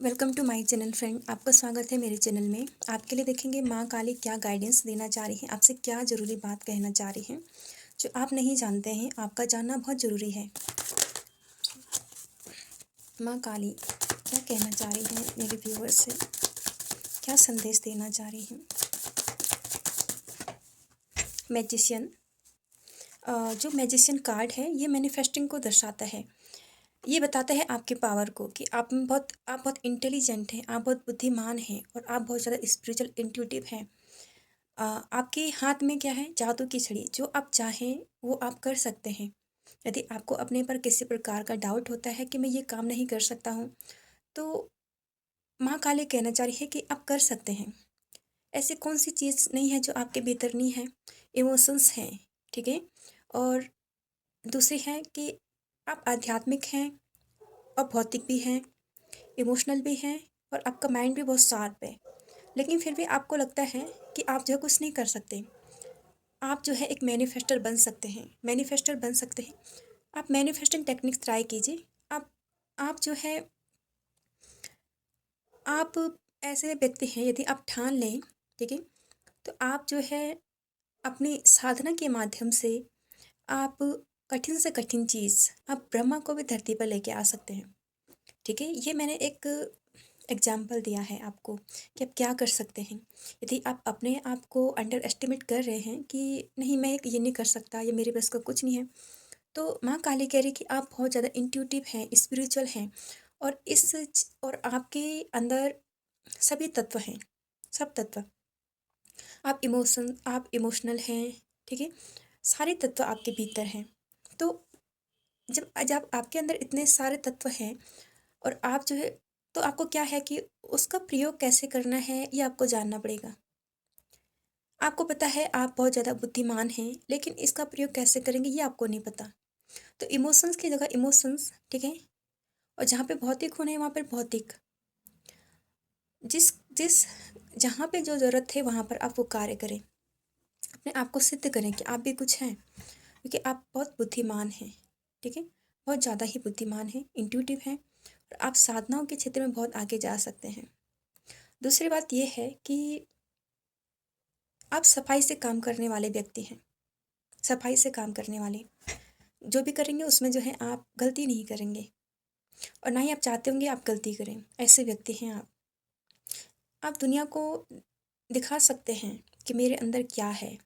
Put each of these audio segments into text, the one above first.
Welcome to my channel friend. आपका स्वागत है मेरे चैनल में। आपके लिए देखेंगे माँ काली क्या गाइडेंस देना चाह रही हैं, आपसे क्या ज़रूरी बात कहना चाह रही हैं जो आप नहीं जानते हैं। आपका जानना बहुत ज़रूरी है। माँ काली क्या कहना चाह रही हैं मेरे व्यूवर्स से, क्या संदेश देना चाह रही हैं। मैजिशियन, जो मैजिशियन कार्ड है ये मैनिफेस्टिंग को दर्शाता है। ये बताता है आपके पावर को कि आप बहुत इंटेलिजेंट हैं, आप बहुत बुद्धिमान हैं और आप बहुत ज़्यादा स्पिरिचुअल इंट्यूटिव हैं। आपके हाथ में क्या है? जादू की छड़ी। जो आप चाहें वो आप कर सकते हैं। यदि आपको अपने पर किसी प्रकार का डाउट होता है कि मैं ये काम नहीं कर सकता हूँ, तो माँ काली कहना चाह रही है कि आप कर सकते हैं। ऐसी कौन सी चीज़ नहीं है जो आपके भीतर नहीं है? इमोशंस हैं, ठीक है। और दूसरी है कि आप आध्यात्मिक हैं और भौतिक भी हैं, इमोशनल भी हैं और आपका माइंड भी बहुत शार्प है। लेकिन फिर भी आपको लगता है कि आप जो है कुछ नहीं कर सकते। आप जो है एक मैनिफेस्टर बन सकते हैं, मैनिफेस्टर बन सकते हैं। आप मैनिफेस्टिंग टेक्निक्स ट्राई कीजिए। आप जो है आप ऐसे व्यक्ति हैं, यदि आप ठान लें, ठीक है, तो आप जो है अपनी साधना के माध्यम से आप कठिन से कठिन चीज़, आप ब्रह्मा को भी धरती पर लेके आ सकते हैं, ठीक है। ये मैंने एक एग्जाम्पल दिया है आपको कि आप क्या कर सकते हैं। यदि आप अपने आप को अंडर एस्टिमेट कर रहे हैं कि नहीं मैं ये नहीं कर सकता, ये मेरे बस का कुछ नहीं है, तो माँ काली कह रही कि आप बहुत ज़्यादा इंट्यूटिव हैं, स्पिरिचुअल हैं और और आपके अंदर सभी तत्व हैं, सब तत्व। आप इमोशनल हैं, ठीक है। सारे तत्व आपके भीतर हैं। तो जब आपके अंदर इतने सारे तत्व हैं और आप जो है, तो आपको क्या है कि उसका प्रयोग कैसे करना है ये आपको जानना पड़ेगा। आपको पता है आप बहुत ज़्यादा बुद्धिमान हैं, लेकिन इसका प्रयोग कैसे करेंगे ये आपको नहीं पता। तो इमोशंस की जगह इमोशंस, ठीक है। और जहाँ पे भौतिक होना है वहाँ पर भौतिक, जिस जिस जहाँ पे जो ज़रूरत है वहाँ पर आप वो कार्य करें। अपने आप को सिद्ध करें कि आप भी कुछ हैं, क्योंकि आप बहुत बुद्धिमान हैं, ठीक है। बहुत ज़्यादा ही बुद्धिमान हैं, इंट्यूटिव हैं और आप साधनाओं के क्षेत्र में बहुत आगे जा सकते हैं। दूसरी बात ये है कि आप सफाई से काम करने वाले व्यक्ति हैं। सफाई से काम करने वाले, जो भी करेंगे उसमें जो है आप गलती नहीं करेंगे और ना ही आप चाहते होंगे आप गलती करें। ऐसे व्यक्ति हैं आप दुनिया को दिखा सकते हैं कि मेरे अंदर क्या है,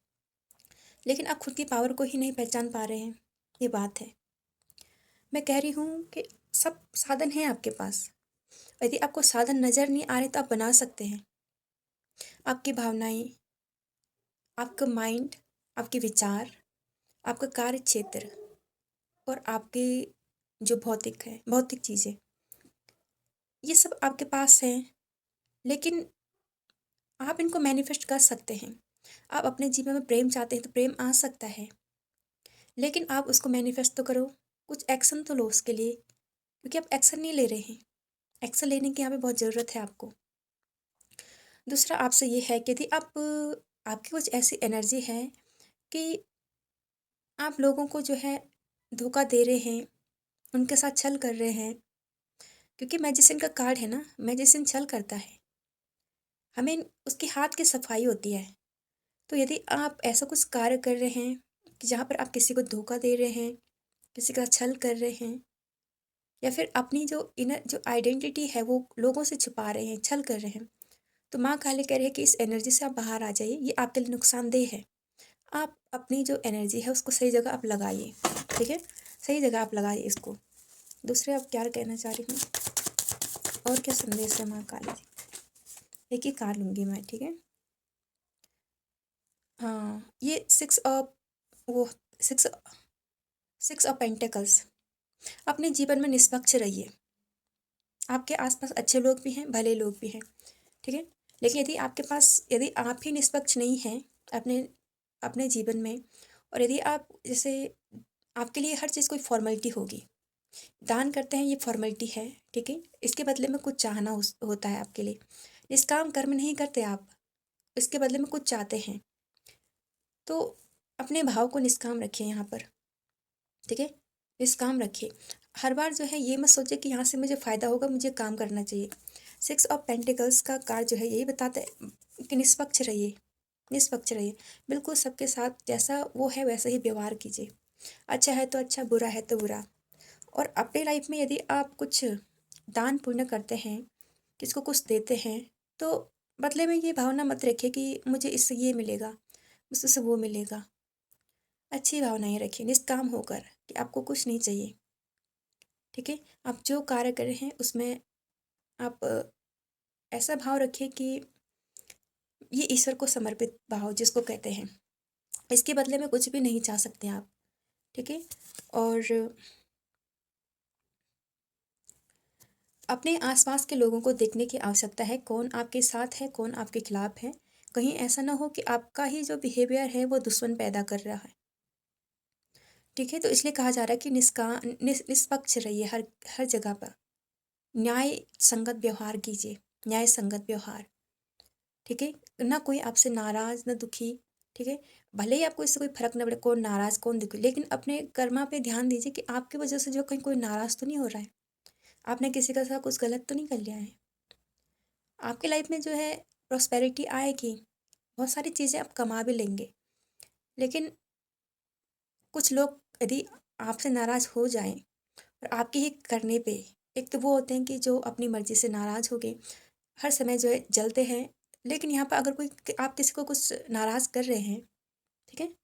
लेकिन आप खुद की पावर को ही नहीं पहचान पा रहे हैं। ये बात है। मैं कह रही हूँ कि सब साधन हैं आपके पास। यदि आपको साधन नज़र नहीं आ रहे तो आप बना सकते हैं। आपकी भावनाएं, आपका माइंड, आपके विचार, आपका कार्य क्षेत्र और आपके जो भौतिक है, भौतिक चीज़ें, ये सब आपके पास हैं। लेकिन आप इनको मैनिफेस्ट कर सकते हैं। आप अपने जीवन में प्रेम चाहते हैं तो प्रेम आ सकता है, लेकिन आप उसको मैनिफेस्ट तो करो, कुछ एक्शन तो लो उसके लिए, क्योंकि आप एक्शन नहीं ले रहे हैं। एक्शन लेने की यहाँ पे बहुत ज़रूरत है आपको। दूसरा आपसे ये है कि यदि आपकी कुछ ऐसी एनर्जी है कि आप लोगों को जो है धोखा दे रहे हैं, उनके साथ छल कर रहे हैं, क्योंकि मैजिशियन का कार्ड है ना, मैजिशियन छल करता है, हमें उसके हाथ की सफाई होती है। तो यदि आप ऐसा कुछ कार्य कर रहे हैं कि जहाँ पर आप किसी को धोखा दे रहे हैं, किसी का छल कर रहे हैं, या फिर अपनी जो इनर जो आइडेंटिटी है वो लोगों से छुपा रहे हैं, छल कर रहे हैं, तो माँ काली कह रही है कि इस एनर्जी से आप बाहर आ जाइए। ये आपके लिए नुकसानदेह है। आप अपनी जो एनर्जी है उसको सही जगह आप लगाइए, ठीक है। सही जगह आप लगाइए इसको। दूसरे आप क्या कहना चाह रही हूँ और क्या संदेश है माँ काली जी? एक ही कार्ड लूँगी मैं, ठीक है। हाँ, ये वो सिक्स सिक्स ऑफ पेंटिकल्स। अपने जीवन में निष्पक्ष रहिए। आपके आसपास अच्छे लोग भी हैं, भले लोग भी हैं, ठीक है। लेकिन यदि आप ही निष्पक्ष नहीं हैं अपने अपने जीवन में, और यदि आप जैसे आपके लिए हर चीज़ कोई फॉर्मेलिटी होगी, दान करते हैं ये फॉर्मेलिटी है, ठीक है। इसके बदले में कुछ चाहना होता है आपके लिए। निष्काम कर्म नहीं करते आप, इसके बदले में कुछ चाहते हैं। तो अपने भाव को निष्काम रखिए यहाँ पर, ठीक है। निष्काम रखिए। हर बार जो है ये मत सोचिए कि यहाँ से मुझे फ़ायदा होगा, मुझे काम करना चाहिए। सिक्स ऑफ पेंटिकल्स का कार्ड जो है यही बताता है कि निष्पक्ष रहिए, निष्पक्ष रहिए। बिल्कुल सबके साथ जैसा वो है वैसा ही व्यवहार कीजिए। अच्छा है तो अच्छा, बुरा है तो बुरा। और अपनी लाइफ में यदि आप कुछ दान पुण्य करते हैं, किसको कुछ देते हैं, तो बदले में ये भावना मत रखिए कि मुझे इससे ये मिलेगा, मुझसे वो मिलेगा। अच्छी भावनाएँ रखिए, निष्काम होकर कि आपको कुछ नहीं चाहिए, ठीक है? आप जो कार्य कर रहे हैं उसमें आप ऐसा भाव रखिए कि ये ईश्वर को समर्पित भाव जिसको कहते हैं। इसके बदले में कुछ भी नहीं चाह सकते आप, ठीक है? और अपने आसपास के लोगों को देखने की आवश्यकता है, कौन आपके साथ है, कौन आपके खिलाफ है। कहीं ऐसा ना हो कि आपका ही जो बिहेवियर है वो दुश्मन पैदा कर रहा है, ठीक है? तो इसलिए कहा जा रहा है कि निष्पक्ष रहिए हर हर जगह पर। न्याय संगत व्यवहार कीजिए, न्याय संगत व्यवहार, ठीक है? ना कोई आपसे नाराज़, ना दुखी, ठीक है? भले ही आपको इससे कोई फ़र्क ना पड़े कौन नाराज़, कौन दुखी, लेकिन अपने कर्मा पे ध्यान दीजिए कि आपकी वजह से जो कहीं कोई नाराज़ तो नहीं हो रहा है। आपने किसी के साथ कुछ गलत तो नहीं कर लिया है। आपकी लाइफ में जो है प्रॉस्पेरिटी आएगी, बहुत सारी चीज़ें आप कमा भी लेंगे। लेकिन कुछ लोग यदि आपसे नाराज़ हो जाएँ और आपके ही करने पे, एक तो वो होते हैं कि जो अपनी मर्ज़ी से नाराज़ हो गए, हर समय जो है जलते हैं। लेकिन यहाँ पर अगर कोई आप किसी को कुछ नाराज़ कर रहे हैं, ठीक है?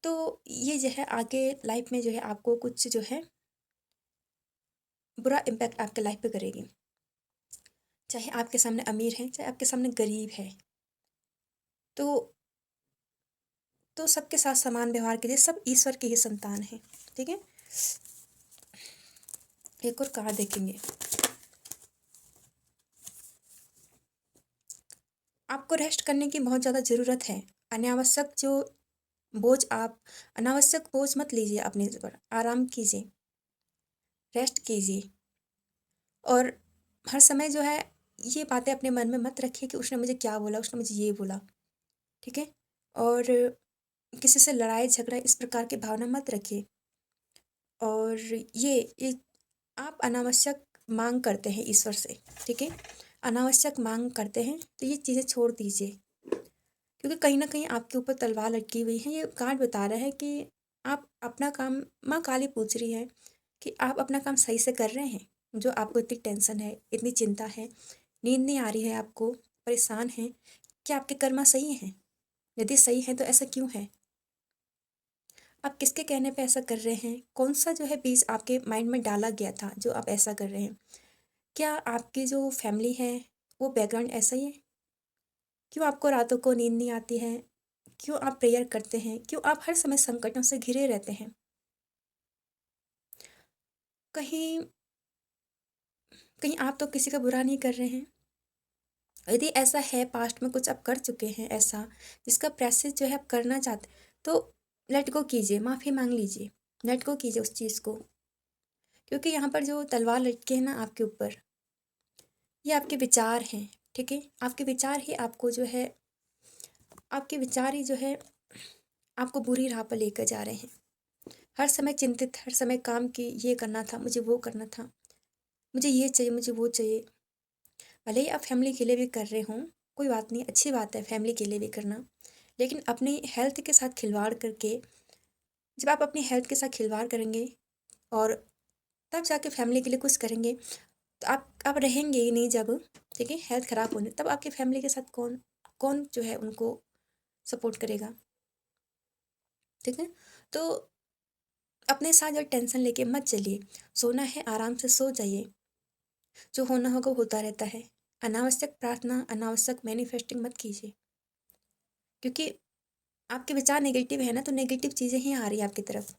तो ये जो है आगे लाइफ में जो है आपको कुछ जो है बुरा इम्पैक्ट आपके लाइफ पे करेगी। चाहे आपके सामने अमीर है, चाहे आपके सामने गरीब है। तो सबके साथ समान व्यवहार कीजिए, सब ईश्वर के ही संतान हैं, ठीक है? एक और कार्ड देखेंगे। आपको रेस्ट करने की बहुत ज़्यादा ज़रूरत है। अनावश्यक जो बोझ आप अनावश्यक बोझ मत लीजिए अपने ऊपर, आराम कीजिए, रेस्ट कीजिए। और हर समय जो है ये बातें अपने मन में मत रखिए कि उसने मुझे क्या बोला, उसने मुझे ये बोला, ठीक है? और किसी से लड़ाई झगड़ा इस प्रकार की भावना मत रखिए। और ये आप अनावश्यक मांग करते हैं ईश्वर से, ठीक है? अनावश्यक मांग करते हैं तो ये चीज़ें छोड़ दीजिए, क्योंकि कहीं ना कहीं आपके ऊपर तलवार लटकी हुई है। ये कार्ड बता रहा है कि आप अपना काम, माँ काली पूछ रही है कि आप अपना काम सही से कर रहे हैं। जो आपको इतनी टेंशन है, इतनी चिंता है, नींद नहीं आ रही है आपको, परेशान हैं, क्या आपके कर्म सही हैं? यदि सही है तो ऐसा क्यों है? आप किसके कहने पे ऐसा कर रहे हैं? कौन-सा जो है बीज आपके माइंड में डाला गया था जो आप ऐसा कर रहे हैं? क्या आपकी जो फैमिली है वो बैकग्राउंड ऐसा ही है? क्यों आपको रातों को नींद नहीं आती है? क्यों आप प्रेयर करते हैं? क्यों आप हर समय संकटों से घिरे रहते हैं? कहीं कहीं आप तो किसी का बुरा नहीं कर रहे हैं। यदि ऐसा है, पास्ट में कुछ आप कर चुके हैं ऐसा जिसका प्रेसेस जो है आप करना चाहते, तो लेट गो कीजिए, माफ़ी माँग लीजिए, लेट गो कीजिए उस चीज़ को। क्योंकि यहाँ पर जो तलवार लटकी है ना आपके ऊपर, ये आपके विचार हैं, ठीक है? आपके विचार ही आपको जो है, आपके विचार ही जो है आपको बुरी राह पर लेकर जा रहे हैं। हर समय चिंतित, हर समय काम की, ये करना था, मुझे वो करना था, मुझे ये चाहिए, मुझे वो चाहिए। भले ही आप फैमिली के लिए भी कर रहे हों, कोई बात नहीं, अच्छी बात है फैमिली के लिए भी करना। लेकिन अपनी हेल्थ के साथ खिलवाड़ करके, जब आप अपनी हेल्थ के साथ खिलवाड़ करेंगे और तब जाके फैमिली के लिए कुछ करेंगे, तो आप रहेंगे ही नहीं जब, ठीक है? हेल्थ ख़राब होने, तब आपकी फैमिली के साथ कौन कौन जो है उनको सपोर्ट करेगा, ठीक है? तो अपने साथ जो टेंशन लेके मत चलिए। सोना है, आराम से सो जाइए। जो होना होगा होता रहता है। अनावश्यक प्रार्थना, अनावश्यक मैनिफेस्टिंग मत कीजिए, क्योंकि आपके विचार नेगेटिव है ना, तो नेगेटिव चीज़ें ही आ रही है आपकी तरफ।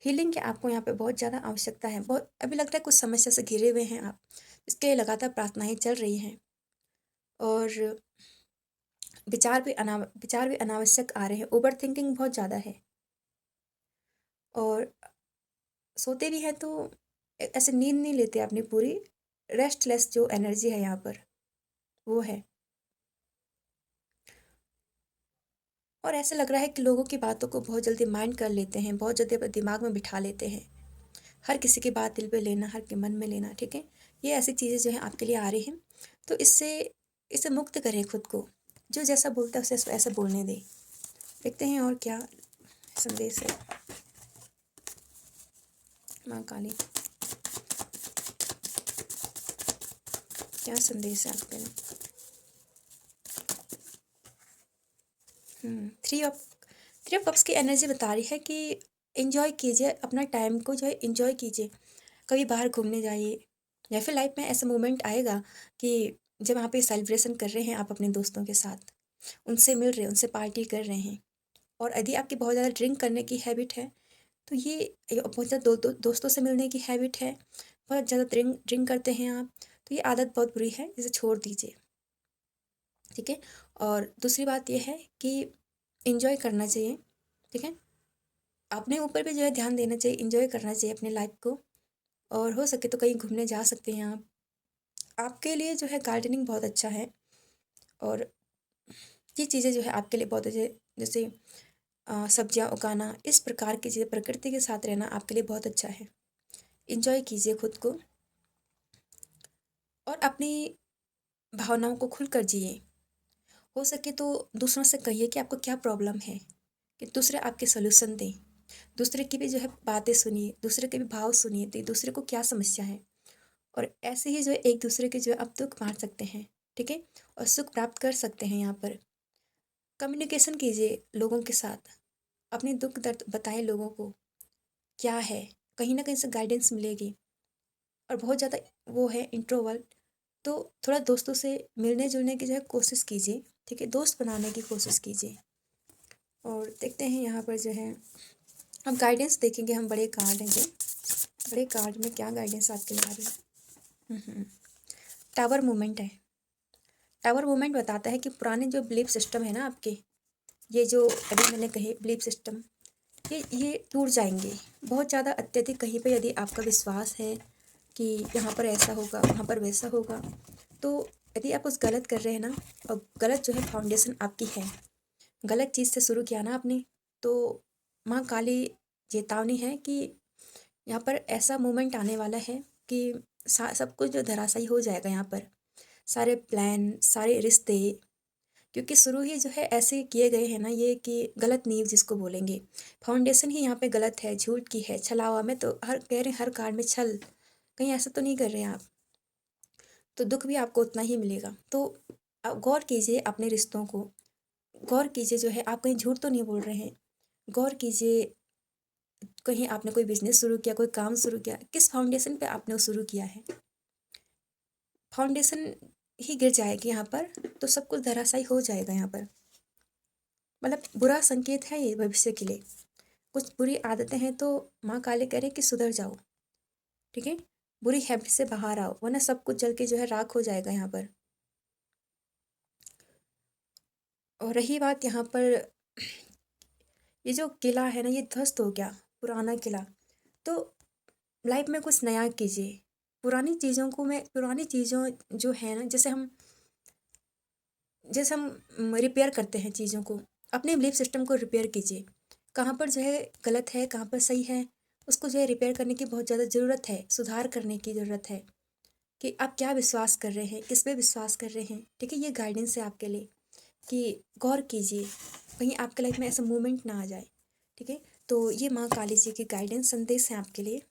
हीलिंग की आपको यहाँ पे बहुत ज़्यादा आवश्यकता है। बहुत अभी लगता है कुछ समस्या से घिरे हुए हैं आप, इसके लिए लगातार प्रार्थनाएँ चल रही हैं। और विचार भी अनावश्यक आ रहे हैं, ओवरथिंकिंग बहुत ज़्यादा है। और सोते भी हैं तो ऐसे नींद नहीं लेते अपनी पूरी, रेस्टलेस जो एनर्जी है यहाँ पर, वो है। और ऐसा लग रहा है कि लोगों की बातों को बहुत जल्दी माइंड कर लेते हैं, बहुत जल्दी अपने दिमाग में बिठा लेते हैं। हर किसी की बात दिल पे लेना, हर के मन में लेना, ठीक है? ये ऐसी चीज़ें जो हैं आपके लिए आ रही हैं, तो इससे मुक्त करें खुद को। जो जैसा बोलता है उसे ऐसा बोलने दें। देखते हैं और क्या संदेश है माँ काली, क्या संदेश है आपके लिए। थ्री ऑफ कप्स की एनर्जी बता रही है कि एंजॉय कीजिए अपना टाइम को, जो है एंजॉय कीजिए। कभी बाहर घूमने जाइए, या फिर लाइफ में ऐसा मोमेंट आएगा कि जब वहाँ पे सेलिब्रेशन कर रहे हैं आप अपने दोस्तों के साथ, उनसे मिल रहे हैं, उनसे पार्टी कर रहे हैं, और यदि आपकी बहुत ज़्यादा ड्रिंक करने की हैबिट है, तो ये बहुत ज़्यादा दोस्तों से मिलने की हैबिट है, बहुत ज़्यादा ड्रिंक करते हैं आप, तो ये आदत बहुत बुरी है, इसे छोड़ दीजिए। ठीक है। और दूसरी बात ये है कि इन्जॉय करना चाहिए। ठीक है। अपने ऊपर भी जो है ध्यान देना चाहिए, इन्जॉय करना चाहिए अपने लाइफ को, और हो सके तो कहीं घूमने जा सकते हैं आप। आपके लिए जो है गार्डनिंग बहुत अच्छा है, और ये चीज़ें जो है आपके लिए बहुत अच्छे, जैसे सब्जियां उगाना, इस प्रकार की चीज़ें, प्रकृति के साथ रहना आपके लिए बहुत अच्छा है। इन्जॉय कीजिए खुद को, और अपनी भावनाओं को खुलकर जिए। हो सके तो दूसरों से कहिए कि आपको क्या प्रॉब्लम है, कि दूसरे आपके सॉल्यूशन दें। दूसरे की भी जो है बातें सुनिए, दूसरे के भी भाव सुनिए, तो दूसरे को क्या समस्या है, और ऐसे ही जो है एक दूसरे के जो है आप दुख बांट सकते हैं। ठीक है। और सुख प्राप्त कर सकते हैं। यहाँ पर कम्युनिकेशन कीजिए लोगों के साथ, अपनी दुख दर्द बताएं लोगों को क्या है, कहीं ना कहीं से गाइडेंस मिलेगी। और बहुत ज़्यादा वो है इंट्रोवर्ट, तो थोड़ा दोस्तों से मिलने जुलने की जो है कोशिश कीजिए। ठीक है। दोस्त बनाने की कोशिश कीजिए। और देखते हैं यहाँ पर जो है अब गाइडेंस देखेंगे हम, बड़े कार्ड हैं जो, बड़े कार्ड में क्या गाइडेंस आपके लिए आ रही है। टावर मूवमेंट है। टावर मूवमेंट बताता है कि पुराने जो बिलीफ सिस्टम है ना आपके, ये जो अभी मैंने कहे बिलीफ सिस्टम, ये टूट जाएंगे। बहुत ज़्यादा अत्यधिक कहीं पे यदि आपका विश्वास है कि यहाँ पर ऐसा होगा, वहाँ पर वैसा होगा, तो यदि आप उस गलत कर रहे हैं ना, और गलत जो है फाउंडेशन आपकी है, गलत चीज़ से शुरू किया ना आपने, तो माँ काली चेतावनी है कि यहाँ पर ऐसा मोमेंट आने वाला है कि सब कुछ जो धराशायी हो जाएगा यहाँ पर। सारे प्लान, सारे रिश्ते, क्योंकि शुरू ही जो है ऐसे किए गए हैं ना, ये कि गलत नींव जिसको बोलेंगे, फाउंडेशन ही यहाँ पे गलत है, झूठ की है, छलावा में, तो हर कह रहे हैं हर कार्ड में छल, कहीं ऐसा तो नहीं कर रहे हैं आप, तो दुख भी आपको उतना ही मिलेगा। तो आप गौर कीजिए अपने रिश्तों को, गौर कीजिए जो है आप कहीं झूठ तो नहीं बोल रहे हैं, गौर कीजिए कहीं आपने कोई बिजनेस शुरू किया, कोई काम शुरू किया, किस फाउंडेशन पे आपने वो शुरू किया है। फाउंडेशन ही गिर जाएगी यहाँ पर, तो सब कुछ धराशायी हो जाएगा यहाँ पर। मतलब बुरा संकेत है ये भविष्य के लिए। कुछ बुरी आदतें हैं तो माँ काली कह रहे कि सुधर जाओ। ठीक है। बुरी हैबिट से बाहर आओ, वरना सब कुछ जल के जो है राख हो जाएगा यहाँ पर। और रही बात यहाँ पर, ये जो किला है ना, ये ध्वस्त हो गया, पुराना किला, तो लाइफ में कुछ नया कीजिए। पुरानी चीज़ों जो है ना, जैसे हम रिपेयर करते हैं चीज़ों को, अपने बिलीफ सिस्टम को रिपेयर कीजिए। कहाँ पर जो है गलत है, कहाँ पर सही है, उसको जो है रिपेयर करने की बहुत ज़्यादा ज़रूरत है, सुधार करने की ज़रूरत है, कि आप क्या विश्वास कर रहे हैं, किस पे विश्वास कर रहे हैं। ठीक है। ये गाइडेंस है आपके लिए कि गौर कीजिए, कहीं आपके लाइफ में ऐसा मूवमेंट ना आ जाए। ठीक है। तो ये माँ काली जी की गाइडेंस संदेश है आपके लिए।